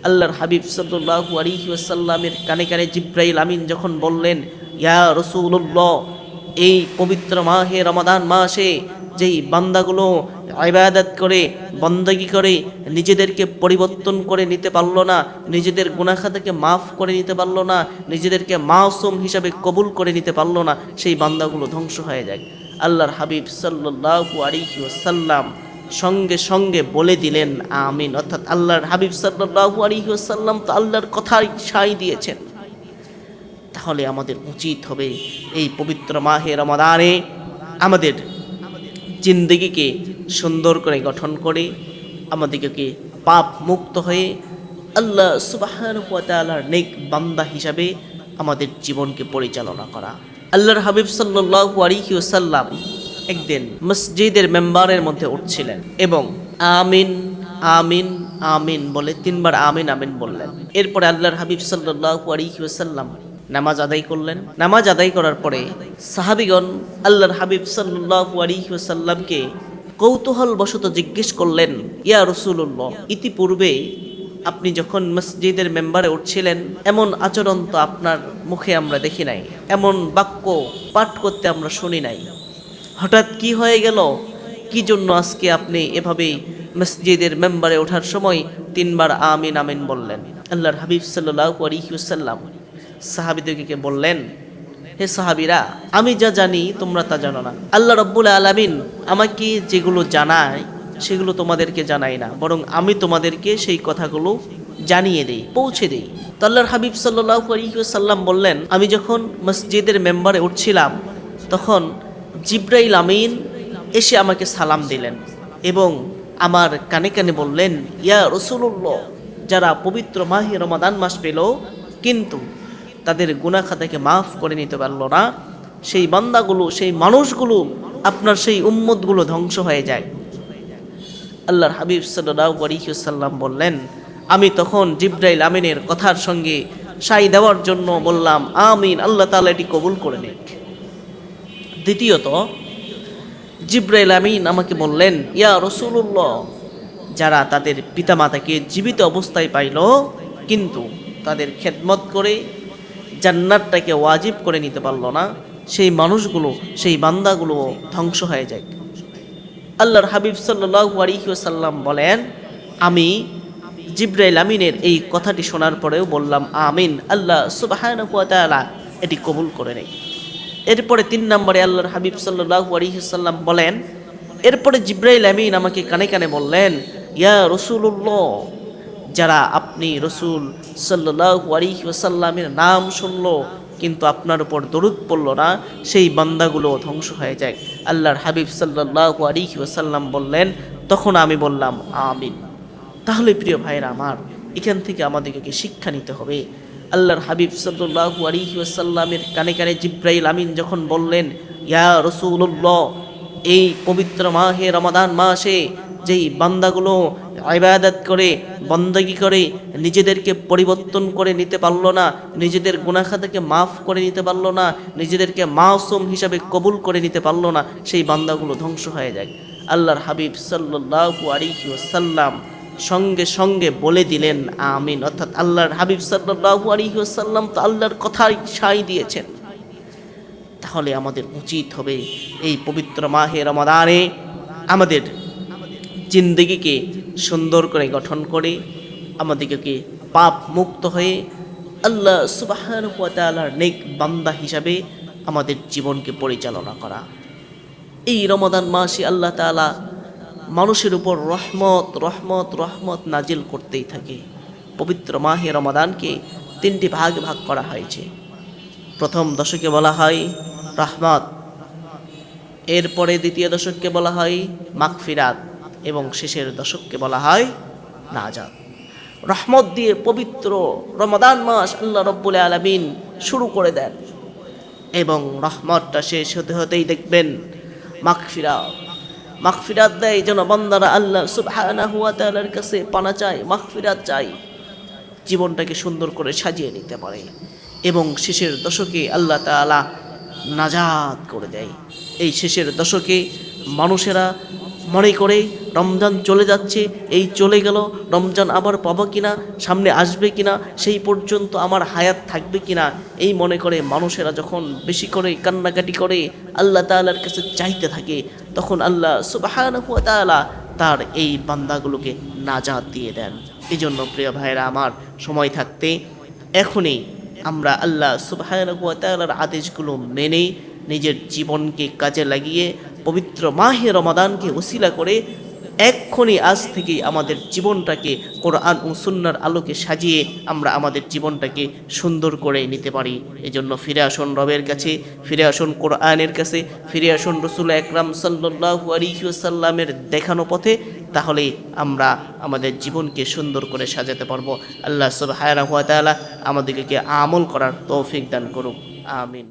আল্লাহর হাবিব সাল্লাল্লাহু আলাইহি ওয়াসাল্লামের কানে কানে জিবরাইল আমিন যখন বললেন, ইয়া রাসূলুল্লাহ, এই পবিত্র মাহে রমাদান মাসে যেই বান্দাগুলো ইবাদত করে, বন্দেগী করে, নিজেদেরকে পরিবর্তন করে নিতে পারলো না, নিজেদের গুনাহ খাতাকে মাফ করে নিতে পারলো না, নিজেদেরকে মাসুম হিসাবে কবুল করে নিতে পারলো না, সেই বান্দাগুলো ধ্বংস হয়ে যায়। আল্লাহর হাবিব সাল্লাল্লাহু আলাইহি ওয়াসাল্লাম সঙ্গে সঙ্গে বলে দিলেন আমিন। অর্থাৎ আল্লাহর হাবিব সাল্লাল্লাহু আলাইহি ওয়াসাল্লাম তো আল্লাহর কথাই সায় দিয়েছেন। তাহলে আমাদের উচিত হবে এই পবিত্র মাহে রমাদানে আমাদের জিন্দগিকে সুন্দর করে গঠন করে আমাদেরকে পাপ মুক্ত হয়ে আল্লাহ সুবহানাহু ওয়া তাআলার নেক বান্দা হিসাবে আমাদের জীবনকে পরিচালনা করা। আল্লাহর হাবিব সাল্লাল্লাহু আলাইহি ওয়াসাল্লাম একদিন মসজিদের মেম্বারের মধ্যে উঠছিলেন এবং আমিন আমিন আমিন বলে 3 বার আমিন আমিন বললেন। এরপরে আল্লাহর হাবিব সাল্লাল্লাহু আলাইহি ওয়াসাল্লাম নামাজ আদায় করলেন। নামাজ আদায় করার পরে সাহাবীগণ আল্লাহর হাবিব সাল্লাল্লাহু আলাইহি ওয়াসাল্লামকে কৌতূহল বশত জিজ্ঞেস করলেন, ইয়া রাসূলুল্লাহ, ইতিপূর্বে আপনি যখন মসজিদের মেম্বারে উঠছিলেন এমন আচরণ তো আপনার মুখে আমরা দেখি নাই, এমন বাক্য পাঠ করতে আমরা শুনি নাই। হঠাৎ কি হয়ে গেল? কি জন্য আজকে আপনি এভাবে মসজিদের মেম্বারে ওঠার সময় 3 বার আমিন আমিন বললেন? আল্লাহর হাবিব সাল্লাল্লাহু আলাইহি ওয়াসাল্লাম সাহাবীদেরকে বললেন, হে সাহাবীরা, আমি যা জানি তোমরা তা জানো না। আল্লাহ রাব্বুল আলামিন আমাকে যেগুলো জানায় সেগুলো তোমাদেরকে জানাই না, বরং আমি তোমাদেরকে সেই কথাগুলো জানিয়ে দেই, পৌঁছে দেই। তো আল্লাহর হাবিব সাল্লাল্লাহু আলাইহি ওয়াসাল্লাম বললেন, আমি যখন মসজিদের মেম্বারে উঠছিলাম তখন জিবরাইল আমিন এসে আমাকে সালাম দিলেন এবং আমার কানে কানে বললেন, ইয়া রাসূলুল্লাহ, যারা পবিত্র মাহে রমাদান মাস পেল কিন্তু তাদের গুনাহ খাতাকে মাফ করে নিতে পারল না, সেই বান্দাগুলো, সেই মানুষগুলো, আপনার সেই উম্মতগুলো ধ্বংস হয়ে যায়। আল্লাহর হাবিব সাল্লাল্লাহু আলাইহি ওয়াসাল্লাম বললেন, আমি তখন জিবরাইল আমিনের কথার সঙ্গে সাই দেওয়ার জন্য বললাম আমিন, আল্লাহ তাআলা এটি কবুল করে নিক। দ্বিতীয়ত জিবরাইল আমিন আমাকে বললেন, ইয়া রাসূলুল্লাহ, যারা তাদের পিতামাতাকে জীবিত অবস্থায় পাইল কিন্তু তাদের খেদমত করে জান্নাতটাকে ওয়াজিব করে নিতে পারল না, সেই মানুষগুলো, সেই বান্দাগুলো ধ্বংস হয়ে যায়। আল্লাহর হাবিব সাল্লাল্লাহু আলাইহি ওয়াসাল্লাম বলেন, আমি জিবরাইল আমিনের এই কথাটি শোনার পরেও বললাম আমিন, আল্লাহ সুবহানাহু ওয়া তাআলা এটি কবুল করে নেয়। এরপরে 3 নম্বরে আল্লাহর হাবিব সাল্লাল্লাহু আলাইহি ওয়াসাল্লাম বলেন, এরপরে জিবরাইল আমিন আমাকে কানে কানে বললেন, ইয়া রাসূলুল্লাহ, যারা আপনি রসুল সাল্লাল্লাহু আলাইহি ওয়াসাল্লামের নাম শুনলো কিন্তু আপনার উপর দরুদ পড়ল না, সেই বান্দাগুলো ধ্বংস হয়ে যায়। আল্লাহর হাবিব সাল্লাল্লাহু আলাইহি ওয়াসাল্লাম বললেন, তখন আমি বললাম আমিন। তাহলে প্রিয় ভাইরা আমার, এখান থেকে আমাদেরকে শিক্ষা নিতে হবে। আল্লাহর হাবিব সাল্লাল্লাহু আলাইহি ওয়াসাল্লামের কানে কানে জিবরাইল আমিন যখন বললেন, ইয়া রাসূলুল্লাহ, এই পবিত্র মাহে রমাদান মাসে যেই বান্দাগুলো ইবাদত করে, বন্দেগী করে, নিজেদেরকে পরিবর্তন করে নিতে পারলো না, নিজেদের গুনাহ খাতাকে মাফ করে নিতে পারলো না, নিজেদেরকে মাসুম হিসাবে কবুল করে নিতে পারলো না, সেই বান্দাগুলো ধ্বংস হয়ে যায়। আল্লাহর হাবিব সাল্লাল্লাহু আলাইহি ওয়াসাল্লাম সঙ্গে সঙ্গে বলে দিলেন আমিন। অর্থাৎ আল্লাহর হাবিব সাল্লাল্লাহু আলাইহি ওয়াসাল্লাম তো আল্লাহর কথাই সায় দিয়েছেন। তাহলে আমাদের উচিত হবে এই পবিত্র মাহে রমাদানে আমাদের জিন্দগিকে সুন্দর করে গঠন করে আমাদেরকে পাপ মুক্ত হয়ে আল্লাহ সুবহানাহু ওয়া তাআলার নেক বান্দা হিসাবে আমাদের জীবনকে পরিচালনা করা। এই রমাদান মাসে আল্লাহ তাআলা মানুষের উপর রহমত রহমত রহমত নাজিল করতেই থাকে। পবিত্র মাহে রমাদানকে 3টি ভাগে ভাগ করা হয়েছে। প্রথম দশকে বলা হয় রহমত, এরপরে দ্বিতীয় দশককে বলা হয় মাগফিরাত এবং শেষের দশককে বলা হয় নাজাত। রহমত দিয়ে পবিত্র রমাদান মাস আল্লাহ রাব্বুল আলামিন শুরু করে দেন এবং রহমতটা শেষ হতে হতেই দেখবেন মাগফিরাত দেয়, যেন বান্দারা আল্লাহ সুবহানাহু ওয়া তাআলার কাছে পানা চায়, মাগফিরাত চায়, জীবনটাকে সুন্দর করে সাজিয়ে নিতে পারে। এবং শেষের দশকে আল্লাহ তাআলা নাজাত করে দেয়। এই শেষের দশকে মানুষেরা মনে করে রমজান চলে যাচ্ছে, এই চলে গেল, রমজান আবার পাবো কিনা, সামনে আসবে কিনা, সেই পর্যন্ত আমার হায়াত থাকবে কিনা, এই মনে করে মানুষেরা যখন বেশি করে কান্নাকাটি করে আল্লাহ তাআলার কাছে চাইতে থাকে, তখন আল্লাহ সুবহানাহু ওয়া তাআলা তার এই বান্দাগুলোকে নাজাত দিয়ে দেন। এই জন্য প্রিয় ভাইরা আমার, সময় থাকতে এখনই আমরা আল্লাহ সুবহানাহু ওয়া তাআলার আদেশগুলো মেনে নিজের জীবনকে কাজে লাগিয়ে পবিত্র মাহে রমাদানকে ওসিলা করে এক্ষুনি আজ থেকেই আমাদের জীবনটাকে কোরআন ও সুন্নাহর আলোকে সাজিয়ে আমরা আমাদের জীবনটাকে সুন্দর করে নিতে পারি। এজন্য ফিরে আসুন রবের কাছে, ফিরে আসুন কোরআনের কাছে, ফিরে আসুন রাসূল আকরাম সাল্লাল্লাহু আলাইহি ওয়াসাল্লামের দেখানো পথে। তাহলে আমরা আমাদের জীবনকে সুন্দর করে সাজাতে পারবো। আল্লাহ সুবহানাহু ওয়া তাআলা আমাদেরকে আমল করার তৌফিক দান করুক। আমিন।